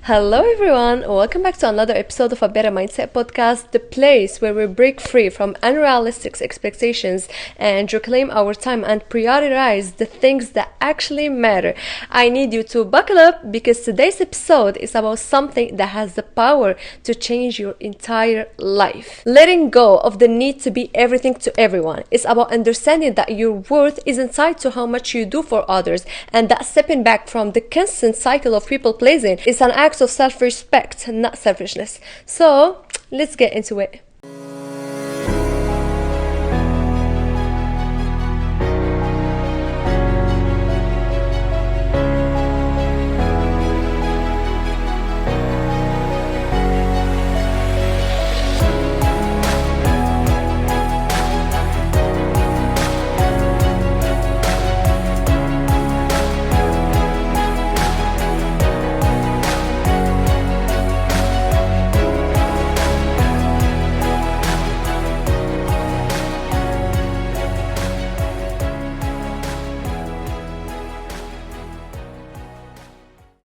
Hello, everyone. Welcome back to another episode of A Better Mindset Podcast, the place where we break free from unrealistic expectations and reclaim our time and prioritize the things that actually matter. I need you to buckle up because today's episode is about something that has the power to change your entire life. Letting go of the need to be everything to everyone is about understanding that your worth isn't tied to how much you do for others, and that stepping back from the constant cycle of people pleasing is an act of self-respect, not selfishness. So let's get into it.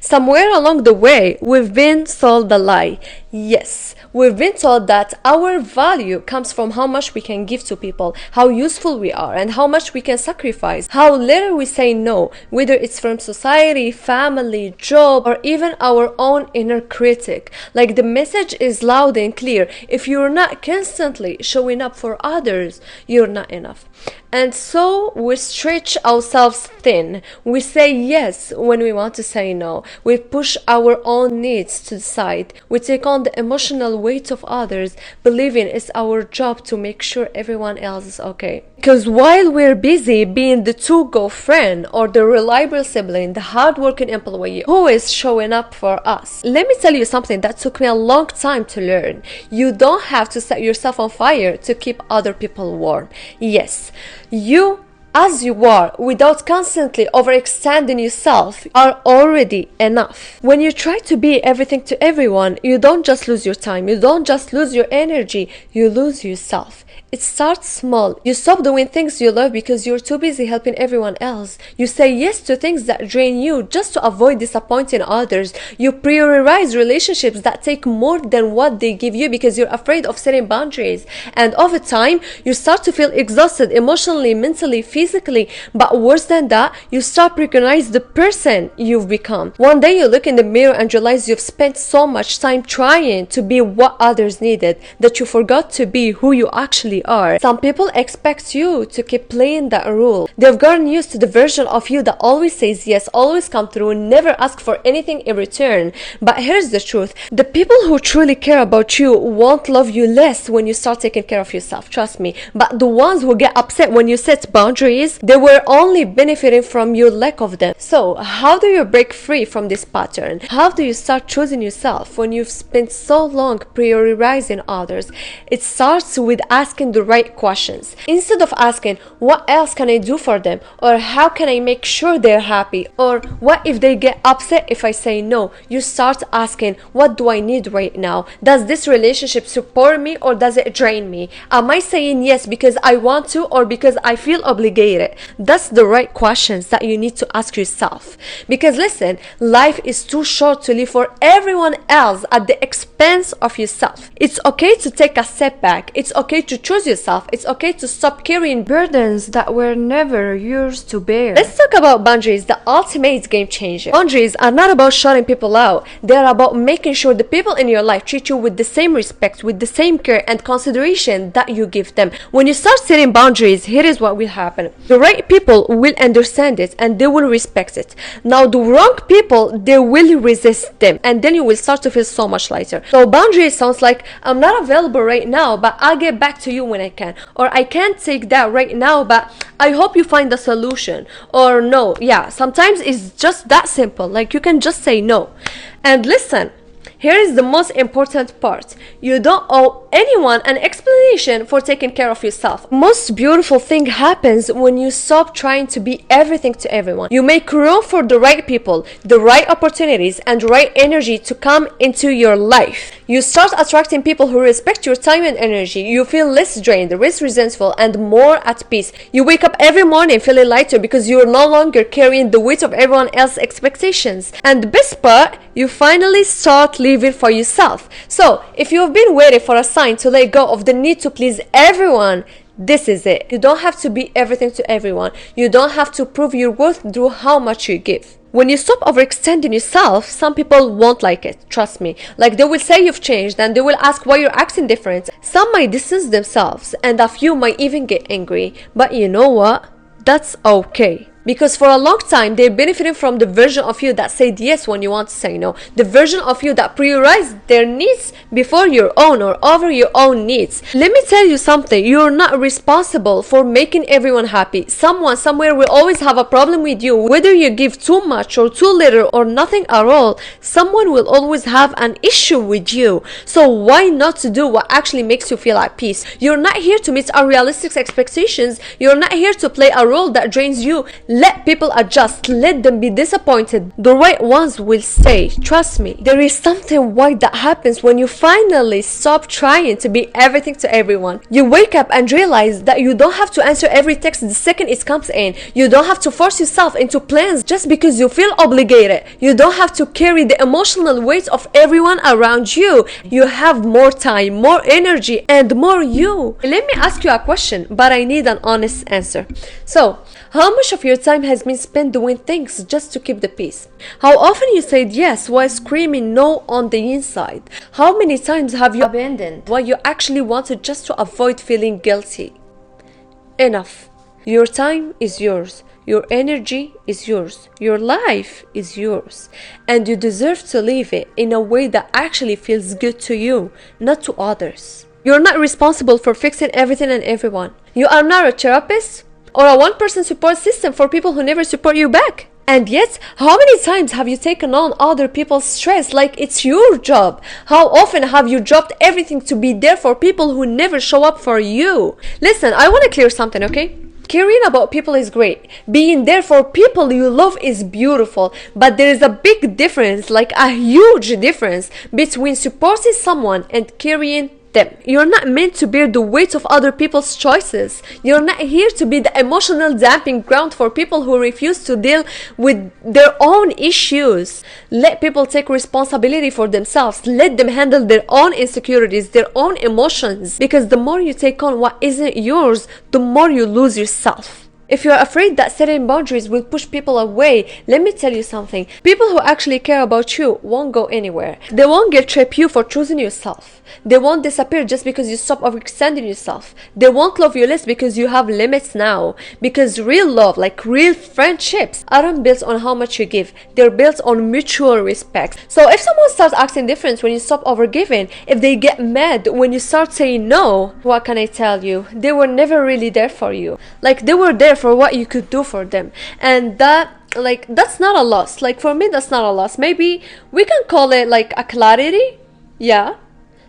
Somewhere along the way, we've been sold a lie. Yes, we've been told that our value comes from how much we can give to people, how useful we are, and how much we can sacrifice, how little we say no, whether it's from society, family, job, or even our own inner critic. Like, the message is loud and clear. If you're not constantly showing up for others, you're not enough. And so we stretch ourselves thin. We say yes when we want to say no. We push our own needs to the side. We take on the emotional weight of others, believing it's our job to make sure everyone else is okay. Because while we're busy being the to-go friend or the reliable sibling, the hardworking employee who is showing up for us, let me tell you something that took me a long time to learn. You don't have to set yourself on fire to keep other people warm. Yes, you as you are, without constantly overextending yourself, are already enough. When you try to be everything to everyone, you don't just lose your time, you don't just lose your energy, you lose yourself. It starts small. You stop doing things you love because you're too busy helping everyone else. You say yes to things that drain you just to avoid disappointing others. You prioritize relationships that take more than what they give you because you're afraid of setting boundaries. And over time, you start to feel exhausted emotionally, mentally, physically. But worse than that, you start to recognize the person you've become. One day you look in the mirror and realize you've spent so much time trying to be what others needed that you forgot to be who you actually are. Some people expect you to keep playing that role. They've gotten used to the version of you that always says yes, always come through, never ask for anything in return. But here's the truth. The people who truly care about you won't love you less when you start taking care of yourself, trust me. But the ones who get upset when you set boundaries, they were only benefiting from your lack of them. So how do you break free from this pattern? How do you start choosing yourself when you've spent so long prioritizing others? It starts with asking the right questions. Instead of asking, what else can I do for them? Or how can I make sure they're happy? Or what if they get upset if I say no? You start asking, what do I need right now? Does this relationship support me or does it drain me? Am I saying yes because I want to or because I feel obligated? That's the right questions that you need to ask yourself. Because listen, life is too short to live for everyone else at the expense of yourself. It's okay to take a step back. It's okay to choose yourself. It's okay to stop carrying burdens that were never yours to bear. Let's talk about boundaries, the ultimate game changer. Boundaries are not about shutting people out. They're about making sure the people in your life treat you with the same respect, with the same care and consideration that you give them. When you start setting boundaries, here is what will happen. The right people will understand it and they will respect it. Now the wrong people, they will resist them, and then you will start to feel so much lighter. So boundaries sounds like, I'm not available right now, but I'll get back to you when I can. Or I can't take that right now, but I hope you find a solution. Or no, yeah, sometimes it's just that simple. Like, you can just say no. And listen, Here is the most important part. You don't owe anyone an explanation for taking care of yourself. Most beautiful thing happens when you stop trying to be everything to everyone. You make room for the right people, the right opportunities, and the right energy to come into your life. You start attracting people who respect your time and energy. You feel less drained, less resentful, and more at peace. You wake up every morning feeling lighter because you're no longer carrying the weight of everyone else's expectations. And the best part, you finally start living for yourself. So, if you've been waiting for a sign to let go of the need to please everyone, this is it. You don't have to be everything to everyone. You don't have to prove your worth through how much you give. When you stop overextending yourself, some people won't like it, trust me. Like, they will say you've changed and they will ask why you're acting different. Some might distance themselves and a few might even get angry. But you know what? That's okay. Because for a long time, they're benefiting from the version of you that said yes when you want to say no. The version of you that prioritized their needs before your own or over your own needs. Let me tell you something. You're not responsible for making everyone happy. Someone somewhere will always have a problem with you. Whether you give too much or too little or nothing at all, someone will always have an issue with you. So why not to do what actually makes you feel at peace? You're not here to meet unrealistic expectations. You're not here to play a role that drains you. Let people adjust. Let them be disappointed. The right ones will stay. Trust me. There is something white that happens when you finally stop trying to be everything to everyone. You wake up and realize that you don't have to answer every text the second it comes in. You don't have to force yourself into plans just because you feel obligated. You don't have to carry the emotional weight of everyone around you. You have more time, more energy, and more you. Let me ask you a question, but I need an honest answer. So, how much of your time has been spent doing things just to keep the peace? How often you said yes while screaming no on the inside? How many times have you abandoned what you actually wanted just to avoid feeling guilty? Enough. Your time is yours. Your energy is yours. Your life is yours. And you deserve to live it in a way that actually feels good to you, not to others. You're not responsible for fixing everything and everyone. You are not a therapist or a one-person support system for people who never support you back. And yet, how many times have you taken on other people's stress like it's your job? How often have you dropped everything to be there for people who never show up for you? Listen, I want to clear something, okay? Caring about people is great. Being there for people you love is beautiful. But there is a big difference, like a huge difference, between supporting someone and carrying them. You're not meant to bear the weight of other people's choices. You're not here to be the emotional damping ground for people who refuse to deal with their own issues. Let people take responsibility for themselves. Let them handle their own insecurities, their own emotions. Because the more you take on what isn't yours, the more you lose yourself. If you're afraid that setting boundaries will push people away, let me tell you something. People who actually care about you won't go anywhere. They won't guilt-trip you for choosing yourself. They won't disappear just because you stop overextending yourself. They won't love you less because you have limits now. Because real love, like real friendships, aren't built on how much you give. They're built on mutual respect. So if someone starts acting different when you stop overgiving, if they get mad when you start saying no, what can I tell you? They were never really there for you. Like, they were there for what you could do for them. And that's not a loss. Like, for me, that's not a loss. Maybe we can call it like a clarity. Yeah.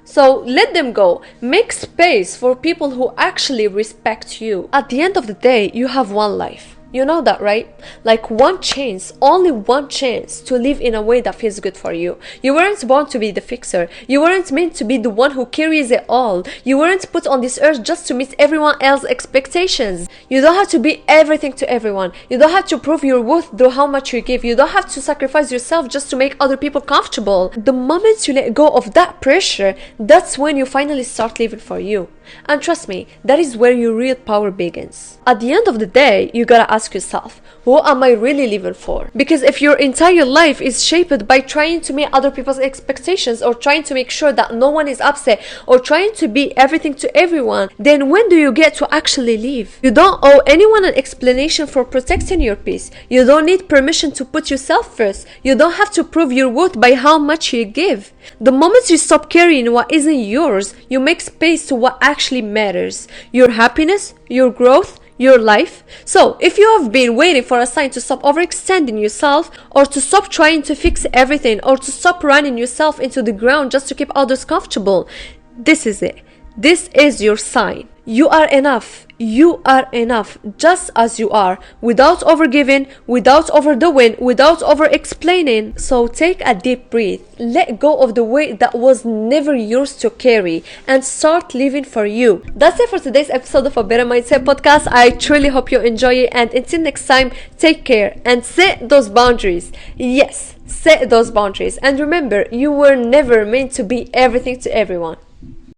So let them go. Make space for people who actually respect you. At the end of the day, you have one life. You know that, right? Like, one chance, only one chance to live in a way that feels good for you. You weren't born to be the fixer. You weren't meant to be the one who carries it all. You weren't put on this earth just to meet everyone else's expectations. You don't have to be everything to everyone. You don't have to prove your worth through how much you give. You don't have to sacrifice yourself just to make other people comfortable. The moment you let go of that pressure, that's when you finally start living for you. And trust me, that is where your real power begins. At the end of the day, you gotta ask yourself, who am I really living for? Because if your entire life is shaped by trying to meet other people's expectations, or trying to make sure that no one is upset, or trying to be everything to everyone, then when do you get to actually live? You don't owe anyone an explanation for protecting your peace. You don't need permission to put yourself first. You don't have to prove your worth by how much you give. The moment you stop carrying what isn't yours, you make space to what actually matters. Your happiness, your growth, your life. So if you have been waiting for a sign to stop overextending yourself, or to stop trying to fix everything, or to stop running yourself into the ground just to keep others comfortable, this is it. This is your sign. You are enough. You are enough just as you are, without overgiving, without overdoing, without over-explaining. So take a deep breath, let go of the weight that was never yours to carry, and start living for you. That's it for today's episode of A Better Mindset Podcast. I truly hope you enjoy it, and until next time, take care and set those boundaries. Yes, set those boundaries, and remember, you were never meant to be everything to everyone.